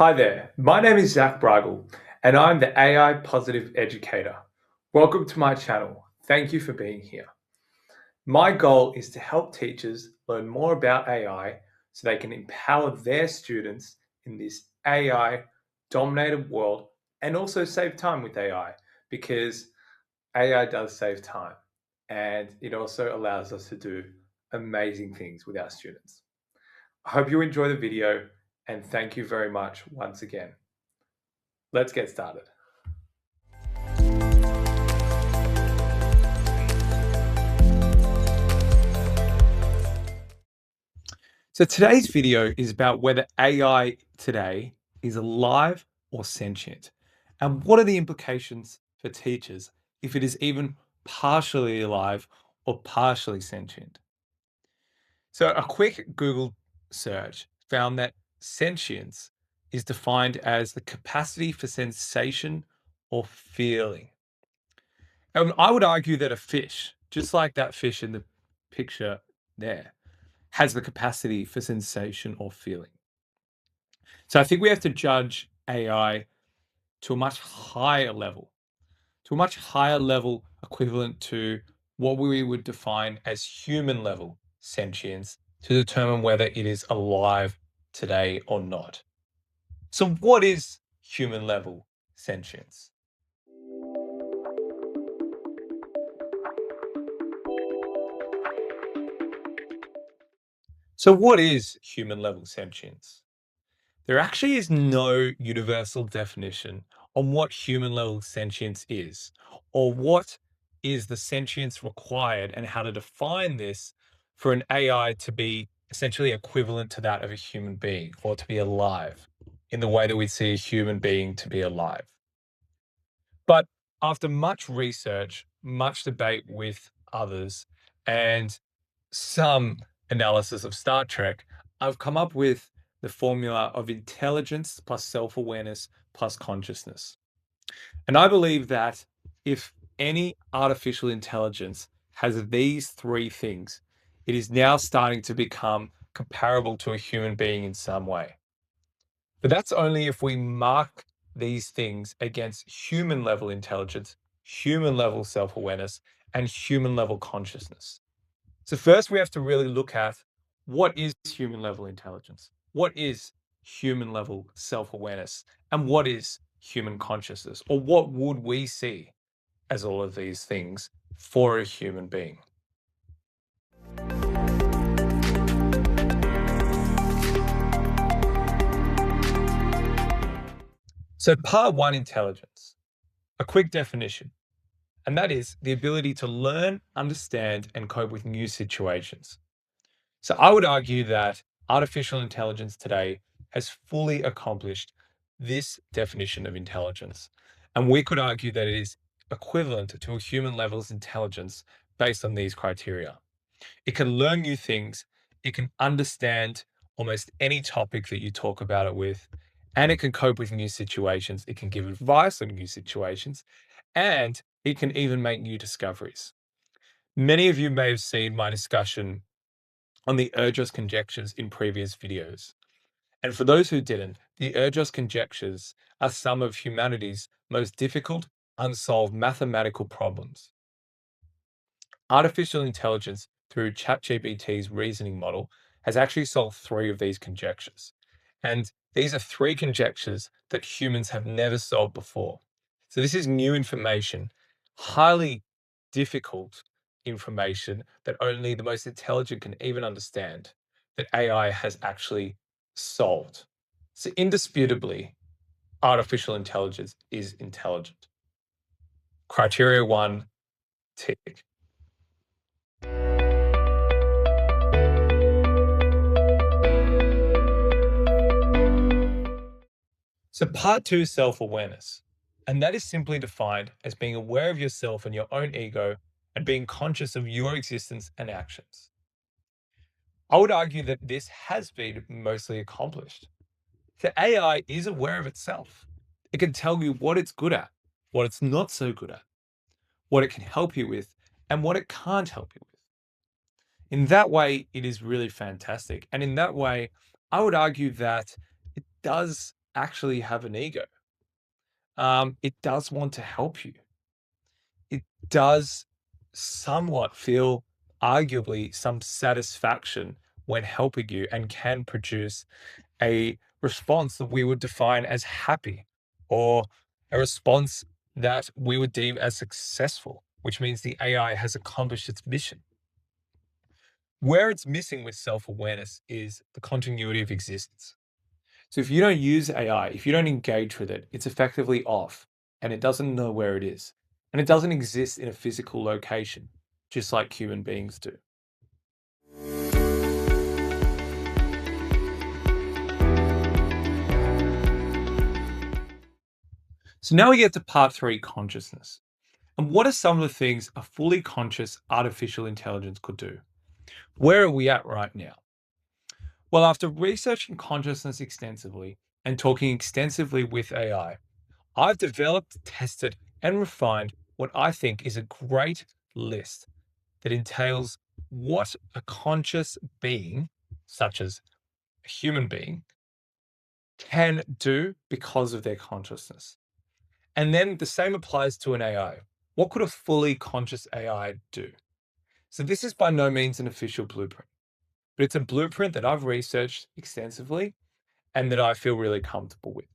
Hi there, my name is Zach Bragel, and I'm the AI Positive Educator. Welcome to my channel. Thank you for being here. My goal is to help teachers learn more about AI so they can empower their students in this AI dominated world and also save time with AI because AI does save time and it also allows us to do amazing things with our students. I hope you enjoy the video and thank you very much once again. Let's get started. So today's video is about whether AI today is alive or sentient, and what are the implications for teachers if it is even partially alive or partially sentient. So a quick Google search found that sentience is defined as the capacity for sensation or feeling. And I would argue that a fish, just like that fish in the picture there, has the capacity for sensation or feeling. So I think we have to judge AI to a much higher level, equivalent to what we would define as human level sentience to determine whether it is alive today or not. So what is human level sentience? So what is human level sentience? There actually is no universal definition on what human level sentience is, or what is the sentience required and how to define this for an AI to be essentially equivalent to that of a human being or to be alive in the way that we see a human being to be alive. But after much research, much debate with others, and some analysis of Star Trek, I've come up with the formula of intelligence plus self-awareness plus consciousness. And I believe that if any artificial intelligence has these three things, it is now starting to become comparable to a human being in some way. But that's only if we mark these things against human level intelligence, human level self-awareness, and human level consciousness. So first we have to really look at what is human level intelligence? What is human level self-awareness? And what is human consciousness? Or what would we see as all of these things for a human being? So part one, intelligence. A quick definition, and that is the ability to learn, understand, and cope with new situations. So I would argue that artificial intelligence today has fully accomplished this definition of intelligence. And we could argue that it is equivalent to a human level's intelligence based on these criteria. It can learn new things, it can understand almost any topic that you talk about it with, and it can cope with new situations, it can give advice on new situations, and it can even make new discoveries. Many of you may have seen my discussion on the Erdős conjectures in previous videos. And for those who didn't, the Erdős conjectures are some of humanity's most difficult, unsolved mathematical problems. Artificial intelligence, through ChatGPT's reasoning model, has actually solved three of these conjectures. And these are three conjectures that humans have never solved before. So this is new information, highly difficult information that only the most intelligent can even understand, that AI has actually solved. So indisputably, artificial intelligence is intelligent. Criteria one, tick. So part two, self-awareness. And that is simply defined as being aware of yourself and your own ego and being conscious of your existence and actions. I would argue that this has been mostly accomplished. The AI is aware of itself. It can tell you what it's good at, what it's not so good at, what it can help you with, and what it can't help you with. In that way, it is really fantastic. And in that way, I would argue that it does actually have an ego. It does want to help you. It does somewhat feel, arguably, some satisfaction when helping you and can produce a response that we would define as happy or a response that we would deem as successful, which means the AI has accomplished its mission. Where it's missing with self awareness is the continuity of existence. So if you don't use AI, if you don't engage with it, it's effectively off and it doesn't know where it is. And it doesn't exist in a physical location, just like human beings do. So now we get to part three, consciousness. And what are some of the things a fully conscious artificial intelligence could do? Where are we at right now? Well, after researching consciousness extensively and talking extensively with AI, I've developed, tested, and refined what I think is a great list that entails what a conscious being, such as a human being, can do because of their consciousness. And then the same applies to an AI. What could a fully conscious AI do? So, this is by no means an official blueprint, but it's a blueprint that I've researched extensively and that I feel really comfortable with.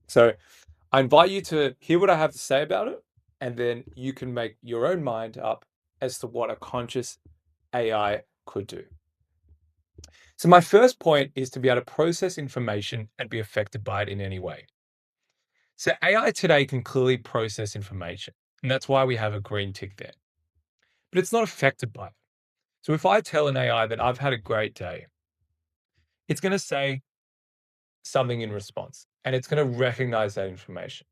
So, I invite you to hear what I have to say about it, and then you can make your own mind up as to what a conscious AI could do. So, my first point is to be able to process information and be affected by it in any way. So, AI today can clearly process information, and that's why we have a green tick there, but it's not affected by it. So, if I tell an AI that I've had a great day, it's going to say something in response and it's going to recognize that information,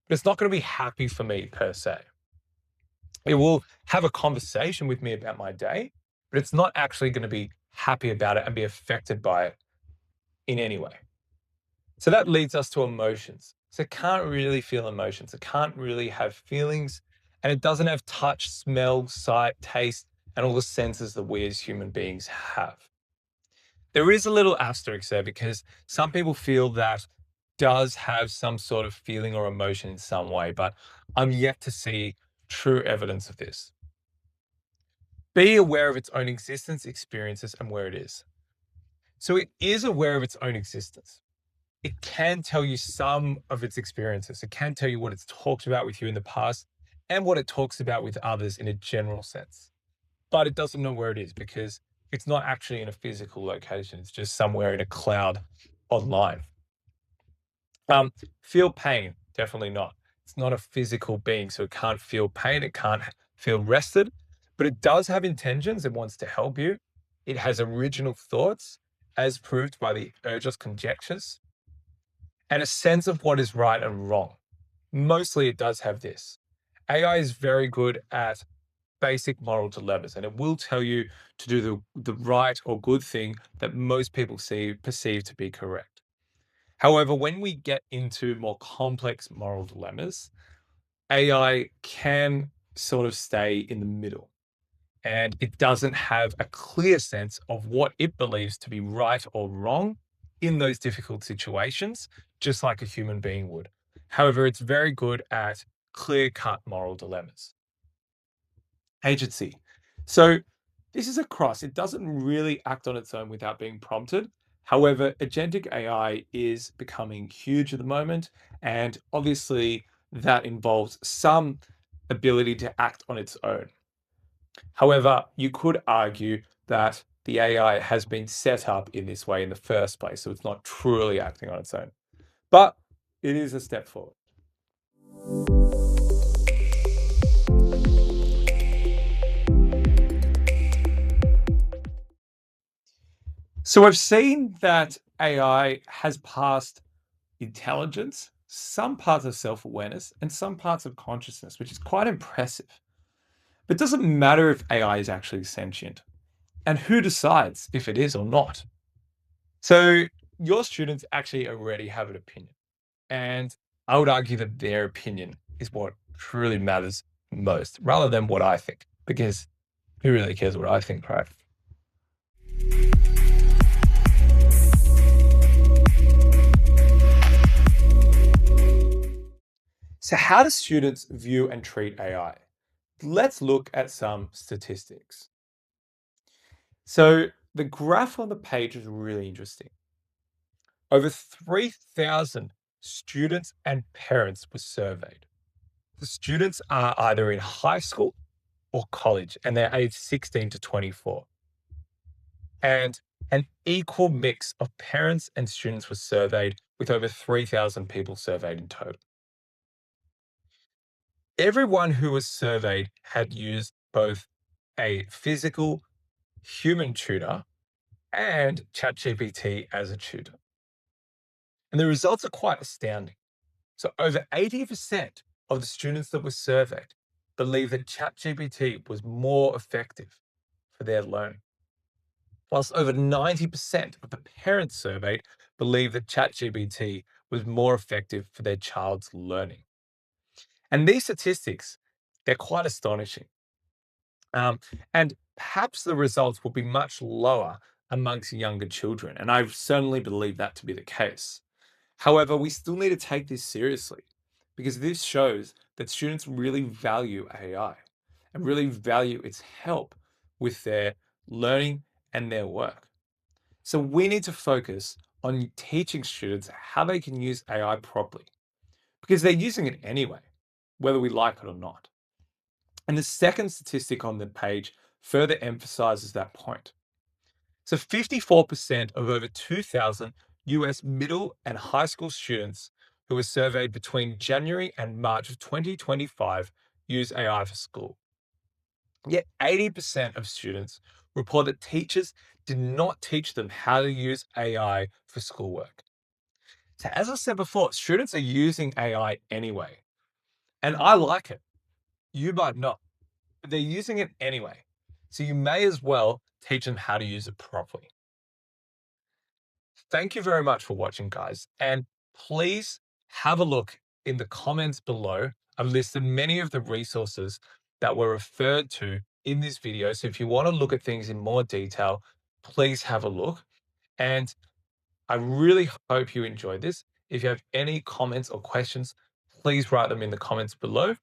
but it's not going to be happy for me per se. It will have a conversation with me about my day, but it's not actually going to be happy about it and be affected by it in any way. So that leads us to emotions. So it can't really feel emotions. It can't really have feelings, and it doesn't have touch, smell, sight, taste, and all the senses that we as human beings have. There is a little asterisk there because some people feel that does have some sort of feeling or emotion in some way, but I'm yet to see true evidence of this. Be aware of its own existence, experiences, and where it is. So it is aware of its own existence. It can tell you some of its experiences. It can tell you what it's talked about with you in the past and what it talks about with others in a general sense. But it doesn't know where it is because it's not actually in a physical location. It's just somewhere in a cloud online. Feel pain, definitely not. It's not a physical being, so it can't feel pain. It can't feel rested, but it does have intentions. It wants to help you. It has original thoughts, as proved by the Urgis conjectures, and a sense of what is right and wrong. Mostly it does have this. AI is very good at basic moral dilemmas, and it will tell you to do the right or good thing that most people perceive to be correct. However, when we get into more complex moral dilemmas, AI can sort of stay in the middle, and it doesn't have a clear sense of what it believes to be right or wrong in those difficult situations, just like a human being would. However, it's very good at clear-cut moral dilemmas. Agency. So this is a cross. It doesn't really act on its own without being prompted. However, agentic AI is becoming huge at the moment, and obviously that involves some ability to act on its own. However, you could argue that the AI has been set up in this way in the first place, so it's not truly acting on its own. But it is a step forward. So I've seen that AI has passed intelligence, some parts of self-awareness, and some parts of consciousness, which is quite impressive. But it doesn't matter if AI is actually sentient. And who decides if it is or not? So your students actually already have an opinion. And I would argue that their opinion is what truly matters most, rather than what I think, because who really cares what I think, right? So, how do students view and treat AI? Let's look at some statistics. So, the graph on the page is really interesting. Over 3,000 students and parents were surveyed. The students are either in high school or college, and they're aged 16 to 24. And an equal mix of parents and students was surveyed, with over 3,000 people surveyed in total. Everyone who was surveyed had used both a physical human tutor and ChatGPT as a tutor. And the results are quite astounding. So, over 80% of the students that were surveyed believe that ChatGPT was more effective for their learning, whilst over 90% of the parents surveyed believe that ChatGPT was more effective for their child's learning. And these statistics, they're quite astonishing. Um, and perhaps the results will be much lower amongst younger children. And I certainly believe that to be the case. However, we still need to take this seriously because this shows that students really value AI and really value its help with their learning and their work. So we need to focus on teaching students how they can use AI properly because they're using it anyway, whether we like it or not. And the second statistic on the page further emphasizes that point. So 54% of over 2,000 US middle and high school students who were surveyed between January and March of 2025 use AI for school. Yet 80% of students report that teachers did not teach them how to use AI for schoolwork. So as I said before, students are using AI anyway, and I like it. You might not. They're using it anyway. So you may as well teach them how to use it properly. Thank you very much for watching, guys. And please have a look in the comments below. I've listed many of the resources that were referred to in this video. So if you want to look at things in more detail, please have a look. And I really hope you enjoyed this. If you have any comments or questions, please write them in the comments below.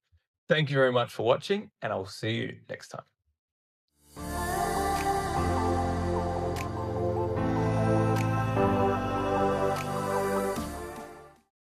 Thank you very much for watching, and I will see you next time.